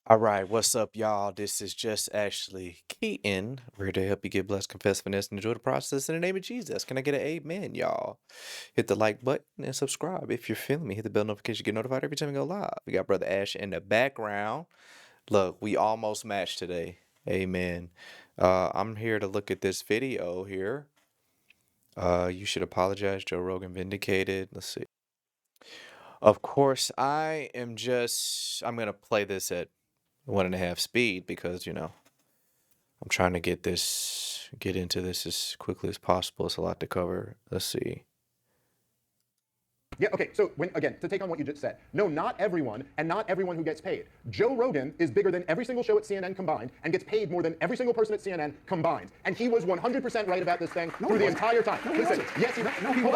All right, what's up, y'all? This is just Ashley Keaton. We're here to help you get blessed, confess, finesse, and enjoy the process in the name of Jesus. Can I get an amen, y'all? Hit the like button and subscribe if you're feeling me. Hit the bell notification, get notified every time we go live. We got Brother Ash in the background. Look, we almost matched today. Amen. I'm here to look at this video here. You should apologize, Joe Rogan vindicated. Let's see. Of course, I'm gonna play this at 1.5 speed because, I'm trying to get into this as quickly as possible. It's a lot to cover. Let's see. Yeah, okay, so again, to take on what you just said, no, not everyone, and not everyone who gets paid. Joe Rogan is bigger than every single show at CNN combined and gets paid more than every single person at CNN combined. And he was 100% right about this thing through the entire time. Listen, yes,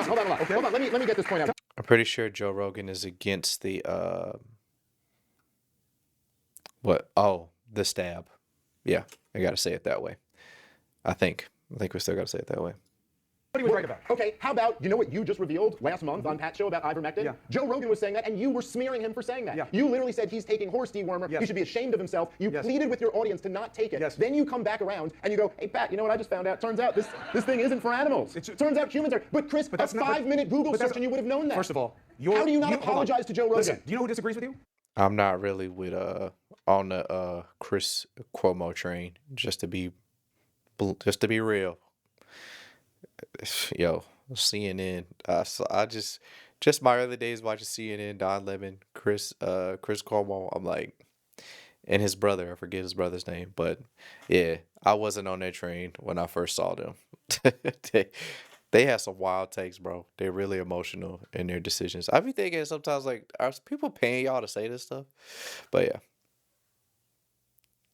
hold on. Okay. Hold on, let me get this point out. I'm pretty sure Joe Rogan is against the what? Oh, the stab. Yeah, I gotta say it that way. I think we still gotta say it that way. What he was right about. Okay, how about, you know what you just revealed last month on Pat's show about ivermectin? Yeah. Joe Rogan was saying that, and you were smearing him for saying that. Yeah. You literally said he's taking horse dewormer. Yes. He should be ashamed of himself. You Yes. pleaded with your audience to not take it. Yes. Then you come back around and you go, hey, Pat, you know what I just found out? Turns out this thing isn't for animals. Turns out humans are. But Chris, that's a not- 5-minute Google but that's- search and you would have known that. First of all, how do you not apologize to Joe Rogan? Listen, do you know who disagrees with you? I'm not really with on the Chris Cuomo train. Just to be real. Yo, CNN. So I just my early days watching CNN, Don Lemon, Chris Cuomo. I'm like, and his brother. I forget his brother's name, but yeah, I wasn't on that train when I first saw them. They have some wild takes, bro. They're really emotional in their decisions. I be thinking sometimes, like, are people paying y'all to say this stuff? But yeah,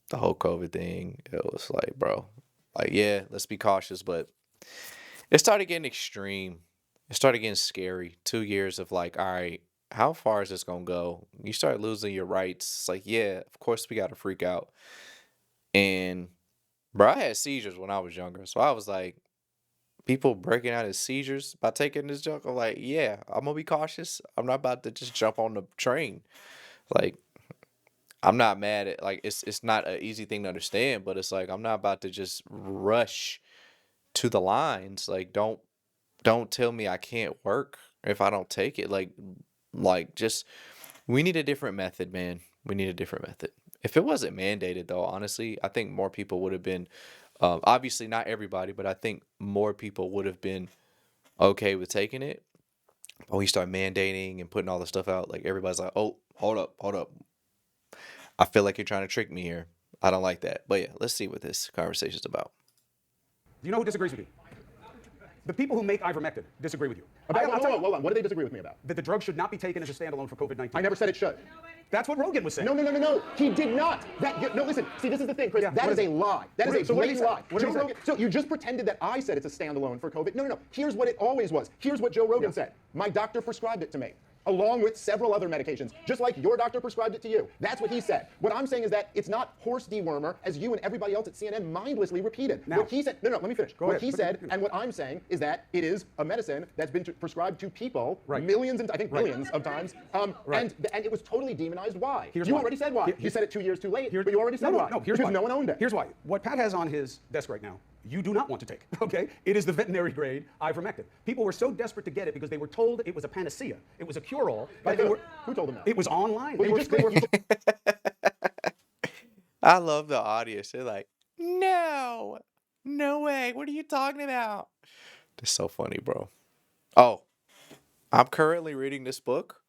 the whole COVID thing, it was like, bro, like, yeah, let's be cautious, but it started getting extreme. It started getting scary. 2 years of like, all right, how far is this gonna go? You start losing your rights. It's like, yeah, of course we gotta freak out. And bro, I had seizures when I was younger, so I was like, people breaking out in seizures by taking this junk. I'm like, yeah, I'm gonna be cautious. I'm not about to just jump on the train. Like, I'm not mad at, like, it's not an easy thing to understand, but it's like I'm not about to just rush to the lines. Like, don't tell me I can't work if I don't take it. Like just we need a different method, man. We need a different method. If it wasn't mandated, though, honestly, I think more people would have been. Obviously, not everybody, but I think more people would have been okay with taking it. But when you start mandating and putting all the stuff out, like everybody's like, "Oh, hold up. I feel like you're trying to trick me here. I don't like that." But yeah, let's see what this conversation's about. Do you know who disagrees with you? The people who make ivermectin disagree with you. Hold on. What do they disagree with me about? That the drug should not be taken as a standalone for COVID-19. I never said it should. That's what Rogan was saying. No. He did not. No, listen. See, this is the thing, Chris. Yeah, that what is is a it? lie. That What is is- a so what did he blatant say? lie. What did he Joe say? Rogan. So you just pretended that I said it's a standalone for COVID. No. Here's what it always was. Here's what Joe Rogan said. My doctor prescribed it to me, along with several other medications, just like your doctor prescribed it to you. That's what he said. What I'm saying is that it's not horse dewormer, as you and everybody else at CNN mindlessly repeated. Now- What he said, no, let me finish. Go What ahead. he said, and what I'm saying is that it is a medicine that's been prescribed to people Right. millions and I think Right. billions of times, Right. and it was totally demonized. Why? Here's You why. already said why. Here- You said it 2 years too late, Here- but you already said why. No, here's because why. no one owned it. Here's why. What Pat has on his desk right now, you do not want to take, okay? It is the veterinary grade ivermectin. People were so desperate to get it because they were told it was a panacea. It was a cure-all. By that they who? were, Who told them that? it was online. Well, They you were- just- I love the audience. They're like, no way. What are you talking about? That's so funny, bro. Oh, I'm currently reading this book.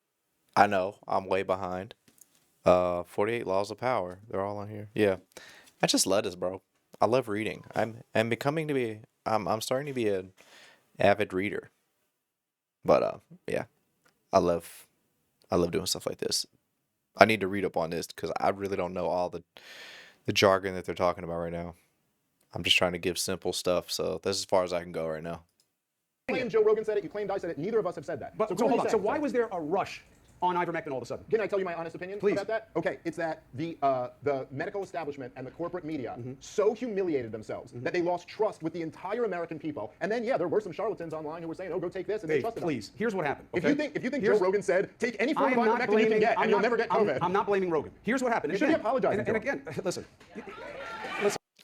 I know I'm way behind. 48 Laws of Power. They're all on here. Yeah, I just love this, bro. I love reading. I'm becoming to be. I'm starting to be an avid reader. But yeah, I love doing stuff like this. I need to read up on this because I really don't know all the jargon that they're talking about right now. I'm just trying to give simple stuff, so that's as far as I can go right now. You claimed Joe Rogan said it. You claimed I said it. Neither of us have said that. But so so hold on. say So it. why was there a rush on ivermectin all of a sudden? Can I tell you my honest opinion Please. about that? Okay, it's that the medical establishment and the corporate media so humiliated themselves that they lost trust with the entire American people. And then, yeah, there were some charlatans online who were saying, "Oh, go take this," and they Hey, trusted please. Here's what happened. them. Okay? If you think Here's- Joe Rogan said, "Take any form I of am not ivermectin you blaming, can get, and you'll never get COVID," I'm not blaming Rogan. Here's what happened. You should be apologizing And to him. again, listen.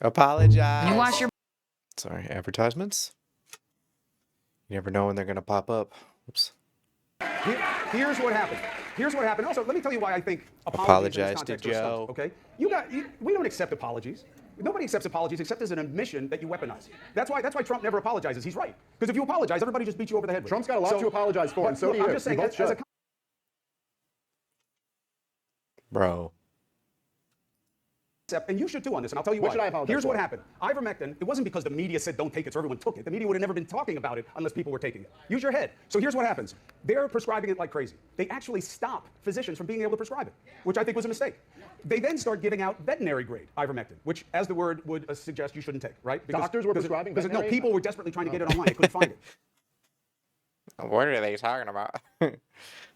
Apologize. You wash your Sorry, advertisements. You never know when they're gonna pop up. Oops. Here's what happened. Here's what happened. Also, let me tell you why I think apologies Apologize in this context to are Joe. stunts, okay? We don't accept apologies. Nobody accepts apologies except as an admission that you weaponize. That's why Trump never apologizes. He's right. Because if you apologize, everybody just beats you over the head with it. Trump's got a lot to apologize for, and so do you. I'm just saying, You both as a should. Bro. and you should too on this, and I'll tell you What why. should I apologize Here's for? what happened. Ivermectin, it wasn't because the media said don't take it, so everyone took it. The media would have never been talking about it unless people were taking it. Use your head. So here's what happens. They're prescribing it like crazy. They actually stop physicians from being able to prescribe it, which I think was a mistake. They then start giving out veterinary grade ivermectin, which, as the word would suggest, you shouldn't take, right? Doctors were prescribing because no, veterinary? people were desperately trying to get it online. They couldn't find it. What are they talking about?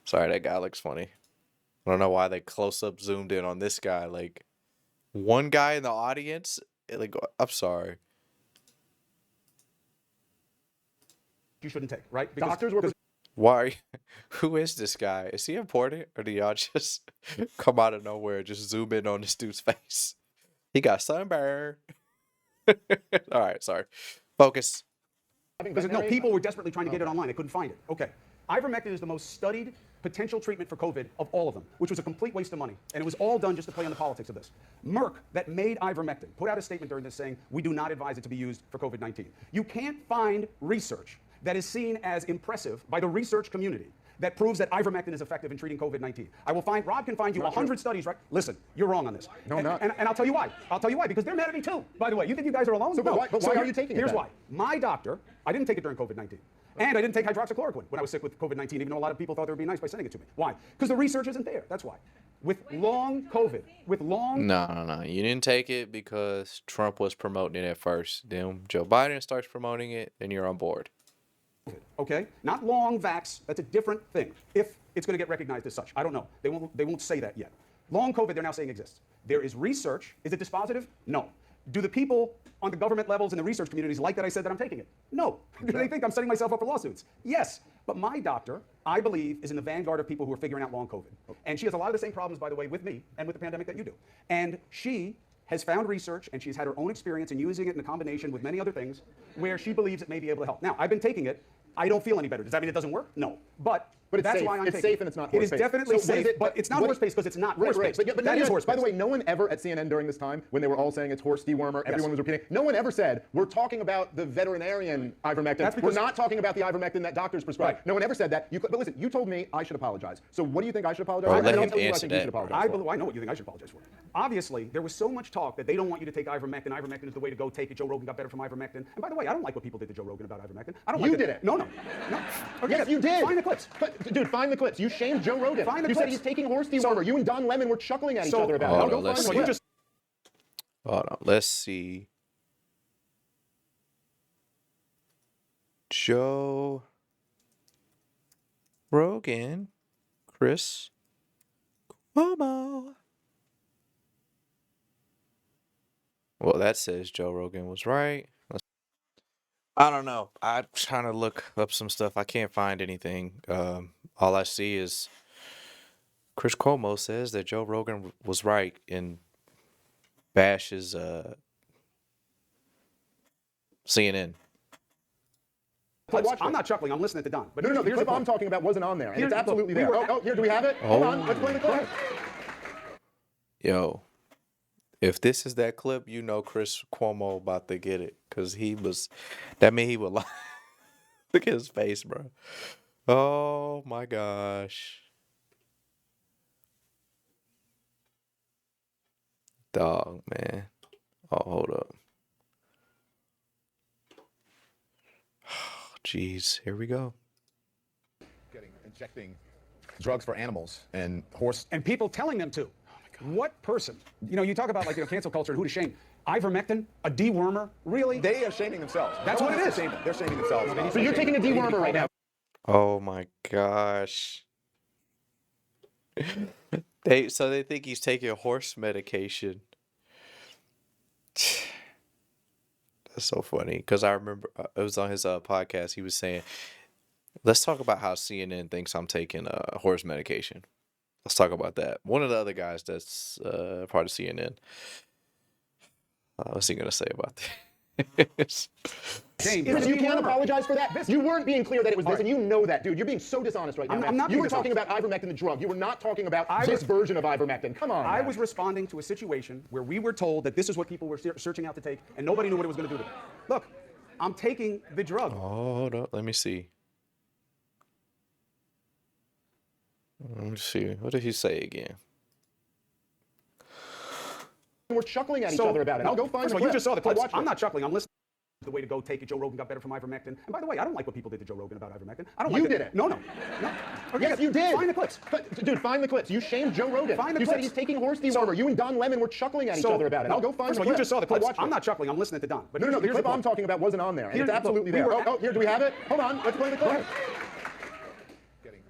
Sorry, that guy looks funny. I don't know why they close up zoomed in on this guy. Like, one guy in the audience. Like, I'm sorry. You shouldn't take, right? Doctors were Why? Who is this guy? Is he important, or do y'all just come out of nowhere and just zoom in on this dude's face? He got sunburn. All right, sorry. Focus. Because no, people were desperately trying to get it online. They couldn't find it. Okay. Ivermectin is the most studied potential treatment for COVID of all of them, which was a complete waste of money. And it was all done just to play on the politics of this. Merck, that made ivermectin, put out a statement during this saying, we do not advise it to be used for COVID-19. You can't find research that is seen as impressive by the research community that proves that ivermectin is effective in treating COVID-19. Rob can find you 100 studies, right? Listen, you're wrong on this. No, I'm not. And I'll tell you why. I'll tell you why, because they're mad at me too. By the way, you think you guys are alone? So, but No. why- but why are you taking it Here's then? why. My doctor, I didn't take it during COVID-19. And I didn't take hydroxychloroquine when I was sick with COVID-19, even though a lot of people thought they would be nice by sending it to me. Why? Because the research isn't there. That's why. With long COVID, No. You didn't take it because Trump was promoting it at first. Then Joe Biden starts promoting it, then you're on board. okay? Not long vax. That's a different thing. If it's going to get recognized as such, I don't know. They won't say that yet. Long COVID, they're now saying exists. There is research. Is it dispositive? No. Do the people on the government levels and the research communities like that I said that I'm taking it? No. Do they think I'm setting myself up for lawsuits? Yes. But my doctor, I believe, is in the vanguard of people who are figuring out long COVID. And she has a lot of the same problems, by the way, with me and with the pandemic that you do. And she has found research, and she's had her own experience in using it in a combination with many other things, where she believes it may be able to help. Now, I've been taking it. I don't feel any better. Does that mean it doesn't work? No. But it's that's safe. why I'm It's taking safe and it's not It is horse-based. definitely So what is safe, it- but it's not what- horse-based because it's not Right, horse-based. But That is by horse-based. the way, no one ever at CNN during this time, when they were all saying it's horse dewormer, everyone was repeating, no one ever said, we're talking about the veterinarian ivermectin. That's because- We're not talking about the ivermectin that doctors prescribe. Right. No one ever said that. But listen, you told me I should apologize. So what do you think I should apologize Well, for? let And I'll him tell you what I answer think you that. should apologize for. I know what you think I should apologize for. Obviously, there was so much talk that they don't want you to take ivermectin. Ivermectin is the way to go. Take it. Joe Rogan got better from ivermectin. And by the way, I don't like what people did to Joe Rogan about ivermectin. I don't You like did that. it. No. Okay, Yes, you did. Find the clips. Dude, find the clips. You shamed Joe Rogan. Find the you said clips. he's taking horse dewormer. You and Don Lemon were chuckling at each So- other about Hold it. on, Go let's find the see. You clip. just Hold on. Let's see. Joe Rogan, Chris Cuomo. Well, that says Joe Rogan was right. I don't know. I'm trying to look up some stuff. I can't find anything. All I see is Chris Cuomo says that Joe Rogan was right and bashes CNN. clips. watched I'm it. not chuckling. I'm listening to Don. But No, the here's clip the I'm point. talking about wasn't on there. And Here's- it's absolutely look, we there. were Oh, here, do we have it? Hold on, let's play the clip. Yo, if this is that clip, you know Chris Cuomo about to get it. Because that mean he would lie. Look at his face, bro. Oh my gosh. Dog, man. Oh, hold up. Jeez, here we go. Injecting drugs for animals and horse. And people telling them to. What person? You talk about cancel culture and who to shame. Ivermectin, a dewormer, really? They are shaming themselves. That's what it is. They're shaming themselves. So you're taking a dewormer right now. Oh my gosh. They think he's taking horse medication. That's so funny because I remember it was on his podcast. He was saying, "Let's talk about how CNN thinks I'm taking horse medication. Let's talk about that." One of the other guys that's part of CNN. What's he gonna say about this? Shame. Chris, you can't apologize for that. You weren't being clear that it was this, and you know that, dude. You're being so dishonest right now. I'm not You being were talking dishonest. about ivermectin, the drug. You were not talking about this version of ivermectin. Come on. I man. was responding to a situation where we were told that this is what people were searching out to take, and nobody knew what it was going to do to them. Look, I'm taking the drug. Oh, hold up. Let me see. Let me see. What did he say again? We're chuckling at each other about it. I'll go find first the of all, you clip. just saw the clips. I'll watch I'm it. not chuckling. I'm listening. The way to go, take it. Joe Rogan got better from ivermectin. And by the way, I don't like what people did to Joe Rogan about ivermectin. I don't You like did it. No. Okay, Yes, you did. Find the clips. Dude, find the clips. You shamed Joe Rogan. Find the you said clips. he's taking horse dewormer. You and Don Lemon were chuckling at each other about it. I'll go find first the of all, clip. you just saw the I'll clips. watch I'm it. not chuckling. I'm listening to Don. But No, the here's clip the I'm point. talking about wasn't on there. And Here's it's the- absolutely we there. were Oh, here, do we have it? Hold on. Let's play the clip.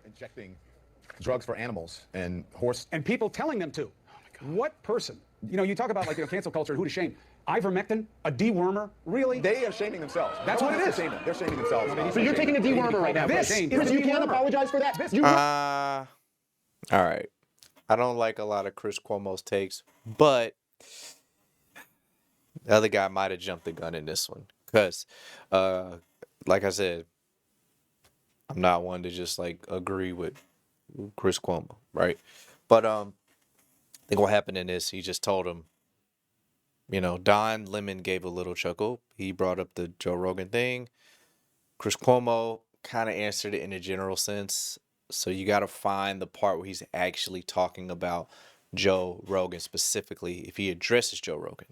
Injecting drugs for animals and horse. And people telling them to. What person? You know, you talk about like cancel culture, who to shame. Ivermectin, a dewormer, really? They are shaming themselves. That's what it is. They're shaming themselves. So you're taking a dewormer right now. This Chris, is you a can't dewormer. apologize for that. You All right. I don't like a lot of Chris Cuomo's takes, but the other guy might have jumped the gun in this one because, like I said, I'm not one to just like agree with Chris Cuomo, right? But I think what happened in this, he just told him, Don Lemon gave a little chuckle. He brought up the Joe Rogan thing. Chris Cuomo kind of answered it in a general sense. So you got to find the part where he's actually talking about Joe Rogan specifically, if he addresses Joe Rogan.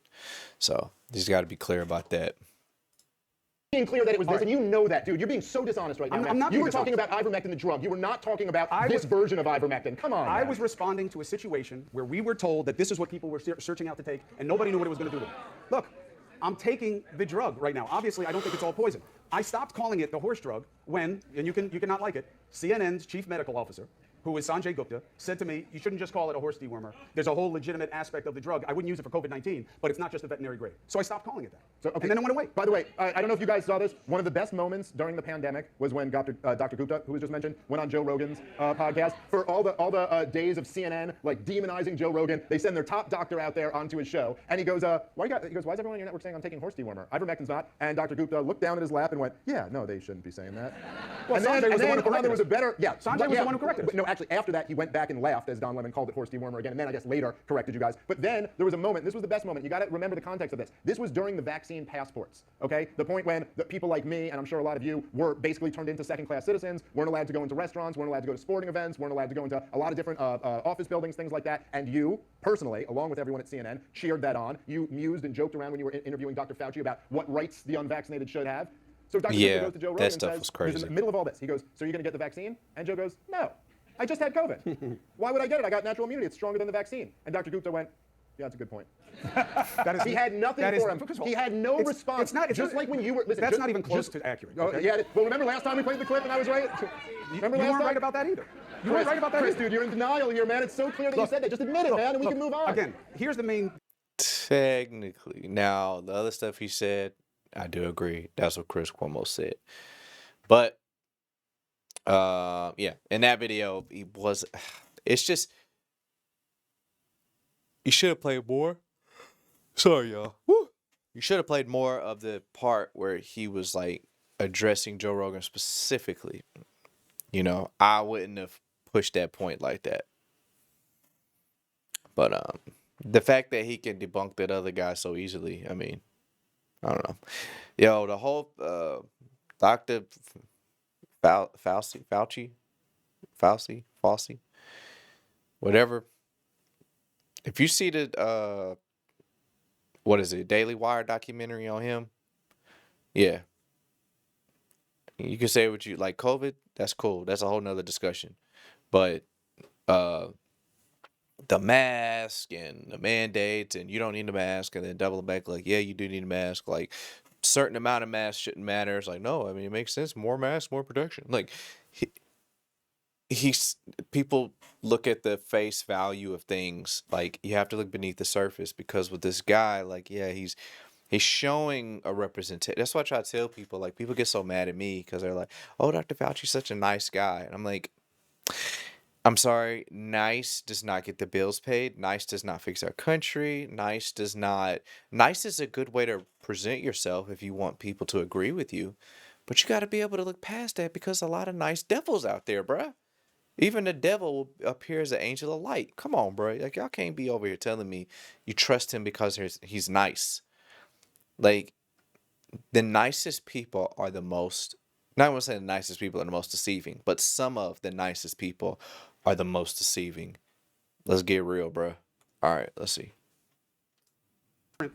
So he's got to be clear about that. being clear that it was this, and you know that, dude. You're being so dishonest right now, man. I'm not You being were talking dishonest. about ivermectin, the drug. You were not talking about I this was- version of ivermectin. Come on, I man. was responding to a situation where we were told that this is what people were searching out to take, and nobody knew what it was going to do to them. Look, I'm taking the drug right now. Obviously, I don't think it's all poison. I stopped calling it the horse drug when, and you can not like it, CNN's chief medical officer, who is Sanjay Gupta, said to me, you shouldn't just call it a horse dewormer. There's a whole legitimate aspect of the drug. I wouldn't use it for COVID-19, but it's not just a veterinary grade. So I stopped calling it that. So, okay. And then it went away. By the way, I don't know if you guys saw this. One of the best moments during the pandemic was when Dr. Gupta, who was just mentioned, went on Joe Rogan's podcast. For all the days of CNN like demonizing Joe Rogan, they send their top doctor out there onto his show, and he goes, why is everyone on your network saying I'm taking horse dewormer? Ivermectin's not. And Dr. Gupta looked down at his lap and went, yeah, no, they shouldn't be saying that. Well, and Sanjay then, was the one who there corrected was a us. better, yeah. Sanjay was the one who corrected us. No, actually, after that, he went back and laughed as Don Lemon called it horse dewormer again, and then I guess later corrected you guys. But then there was a moment, this was the best moment, you got to remember the context of this. This was during the vaccine passports, okay? The point when the people like me, and I'm sure a lot of you, were basically turned into second-class citizens, weren't allowed to go into restaurants, weren't allowed to go to sporting events, weren't allowed to go into a lot of different office buildings, things like that, and you, personally, along with everyone at CNN, cheered that on. You mused and joked around when you were interviewing Dr. Fauci about what rights the unvaccinated should have. So Dr. Yeah, Gupta goes to Joe that Rogan and stuff says, was he's crazy. in the middle of all this, he goes, so you're going to get the vaccine? And Joe goes, no. I just had COVID. Why would I get it? I got natural immunity. It's stronger than the vaccine. And Dr. Gupta went, yeah, that's a good point. That is, He had nothing that is- for him. first of all, He had no it's- response. It's not, just like when you were. Listen, that's just- not even close just- to accurate. Oh, Okay? yeah. Well, remember last time we played the clip and I was right? Remember You last weren't time? right about that either. You weren't right about that Chris, either. dude, you're in denial here, man. It's so clear that you said that. Just admit it, man, and we can move on. Again, here's the main. Technically. Now, the other stuff he said, I do agree. That's what Chris Cuomo said. But, yeah, in that video, it's just, you should have played more. Sorry, y'all. Woo. You should have played more of the part where he was like addressing Joe Rogan specifically. I wouldn't have pushed that point like that. But the fact that he can debunk that other guy so easily, I mean, I don't know. Yo, the whole Dr. Fauci, whatever. If you see the what is it, Daily Wire documentary on him, yeah. You can say what you like. COVID, that's cool. That's a whole nother discussion. But the mask and the mandates, and you don't need a mask, and then double back like, yeah, you do need a mask. Like, certain amount of masks shouldn't matter. It's like, no, I mean, it makes sense. More masks, more protection. Like, he's people look at the face value of things. Like you have to look beneath the surface because with this guy, like yeah, he's showing a representation. That's why I try to tell people. Like people get so mad at me because they're like, "Oh, Dr. Fauci's such a nice guy," and I'm like, I'm sorry, nice does not get the bills paid. Nice does not fix our country. Nice does not. Nice is a good way to present yourself if you want people to agree with you. But you got to be able to look past that because a lot of nice devils out there, bruh. Even the devil will appear as an angel of light. Come on, bro. Like, y'all can't be over here telling me you trust him because he's nice. Like, the nicest people are the most, not going to say the nicest people are the most deceiving, but some of the nicest people are the most deceiving. Let's get real, bro. All right, let's see.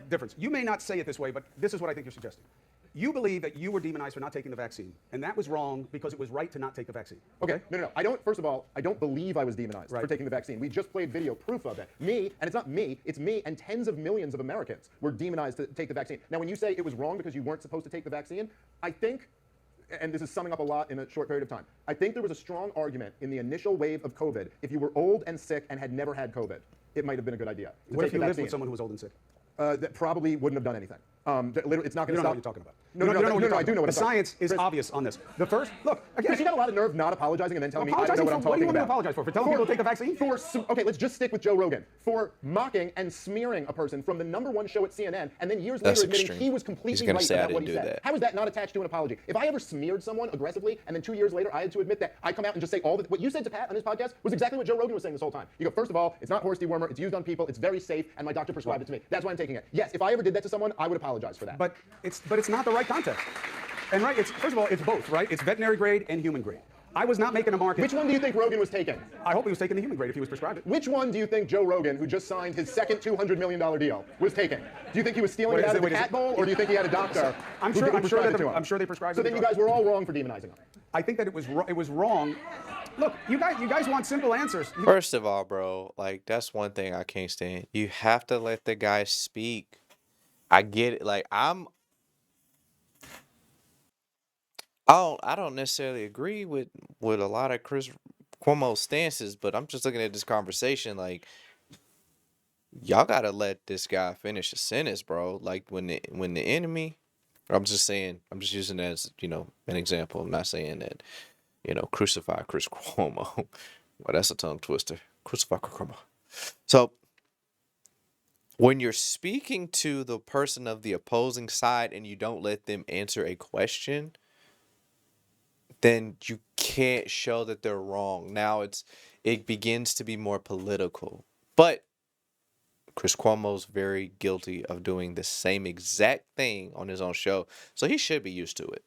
Difference. You may not say it this way, but this is what I think you're suggesting. You believe that you were demonized for not taking the vaccine, and that was wrong because it was right to not take the vaccine. Okay, no. I don't, first of all, I don't believe I was demonized for taking the vaccine. We just played video proof of it. Me, and it's not me, it's me and tens of millions of Americans were demonized to take the vaccine. Now, when you say it was wrong because you weren't supposed to take the vaccine, I think, and this is summing up a lot in a short period of time, I think there was a strong argument in the initial wave of COVID, if you were old and sick and had never had COVID, it might have been a good idea. What if you lived with someone who was old and sick? That probably wouldn't have done anything. It's not going to stop. You don't know what you're talking about. No, I do know what the science is obvious on this. The first, look, again, you got a lot of nerve not apologizing and then telling me I don't know what I'm What do talking you want me to about. apologize for? For telling people to take the vaccine? Okay, let's just stick with Joe Rogan. For mocking and smearing a person from the #1 show at CNN and then years That's later admitting extreme. he was He's completely gonna right say, "I about what didn't he do said." that. How is that not attached to an apology? If I ever smeared someone aggressively and then 2 years later I had to admit that, I come out and just say what you said to Pat on his podcast was exactly what Joe Rogan was saying this whole time. You go, first of all, it's not horse dewormer, it's used on people, it's very safe, and my doctor prescribed it to me. That's why I'm taking it. Yes, if I ever did that to someone, I would apologize for that. But it's not the right context. And right, first of all, it's both, right? It's veterinary grade and human grade. I was not making a market. Which one do you think Rogan was taking? I hope he was taking the human grade if he was prescribed it. Which one do you think Joe Rogan, who just signed his second $200 million deal, was taking? Do you think he was stealing it out of the cat bowl, or do you think he had a doctor? I'm sure they prescribed it. So then you guys were all wrong for demonizing him. I think that it was wrong. Look, you guys want simple answers. First of all, bro, like that's one thing I can't stand. You have to let the guy speak. I get it. Like I don't necessarily agree with a lot of Chris Cuomo's stances, but I'm just looking at this conversation like y'all gotta let this guy finish a sentence, bro. Like when the enemy, I'm just using it as an example. I'm not saying that crucify Chris Cuomo. Well, that's a tongue twister. Crucify Chris Cuomo. So when you're speaking to the person of the opposing side and you don't let them answer a question, then you can't show that they're wrong. Now it begins to be more political. But Chris Cuomo's very guilty of doing the same exact thing on his own show, so he should be used to it.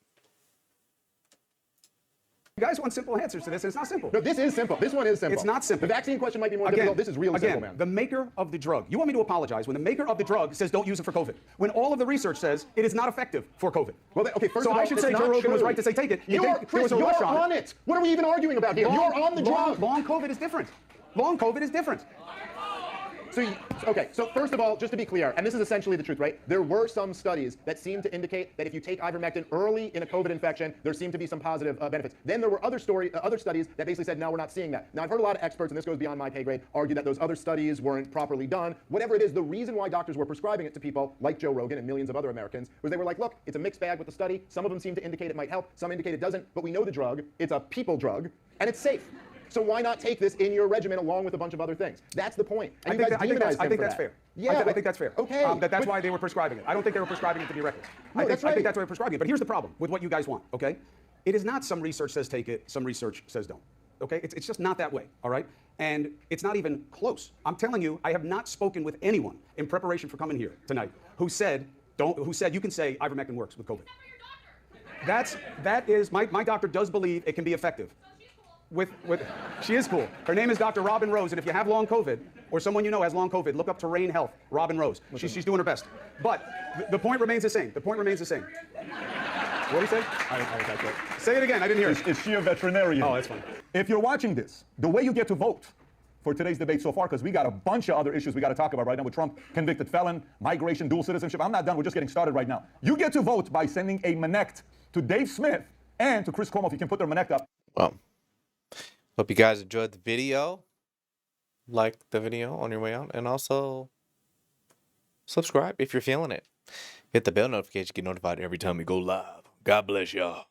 You guys want simple answers to this, and it's not simple. No, this is simple. This one is simple. It's not simple. The vaccine question might be more difficult. This is really simple, man. The maker of the drug. You want me to apologize when the maker of the drug says don't use it for COVID, when all of the research says it is not effective for COVID. Well, okay, first of all, I should say Joe Rogan was right to say take it. You're on it. What are we even arguing about here? You're on the drug. Long COVID is different. Long COVID is different. So first of all, just to be clear, and this is essentially the truth, right? There were some studies that seemed to indicate that if you take ivermectin early in a COVID infection, there seemed to be some positive benefits. Then there were other studies that basically said, no, we're not seeing that. Now, I've heard a lot of experts, and this goes beyond my pay grade, argue that those other studies weren't properly done. Whatever it is, the reason why doctors were prescribing it to people like Joe Rogan and millions of other Americans was they were like, look, it's a mixed bag with the study. Some of them seem to indicate it might help. Some indicate it doesn't. But we know the drug. It's a people drug, and it's safe. So why not take this in your regimen along with a bunch of other things? That's the point. And I think that's fair. Yeah, I think that's fair. Okay. That's why they were prescribing it. I don't think they were prescribing it to be reckless. No, I think that's why they're prescribing it. But here's the problem with what you guys want, okay? It is not some research says take it, some research says don't. Okay? It's just not that way, all right? And it's not even close. I'm telling you, I have not spoken with anyone in preparation for coming here tonight who said you can say ivermectin works with COVID. That is my doctor does believe it can be effective. She is cool. Her name is Dr. Robin Rose, and if you have long COVID, or someone you know has long COVID, look up Terrain Health, Robin Rose. She's doing her best. But the point remains the same. The point remains the same. What do you say? Say it again. I didn't hear it. Is she a veterinarian? Oh, that's fine. If you're watching this, the way you get to vote for today's debate so far, because we got a bunch of other issues we got to talk about right now with Trump, convicted felon, migration, dual citizenship. I'm not done. We're just getting started right now. You get to vote by sending a Manect to Dave Smith and to Chris Cuomo, if you can put their Manect up. Well, Hope you guys enjoyed the video. Like the video on your way out, and also subscribe if you're feeling it. Hit the bell notification, get notified every time we go live. God bless y'all.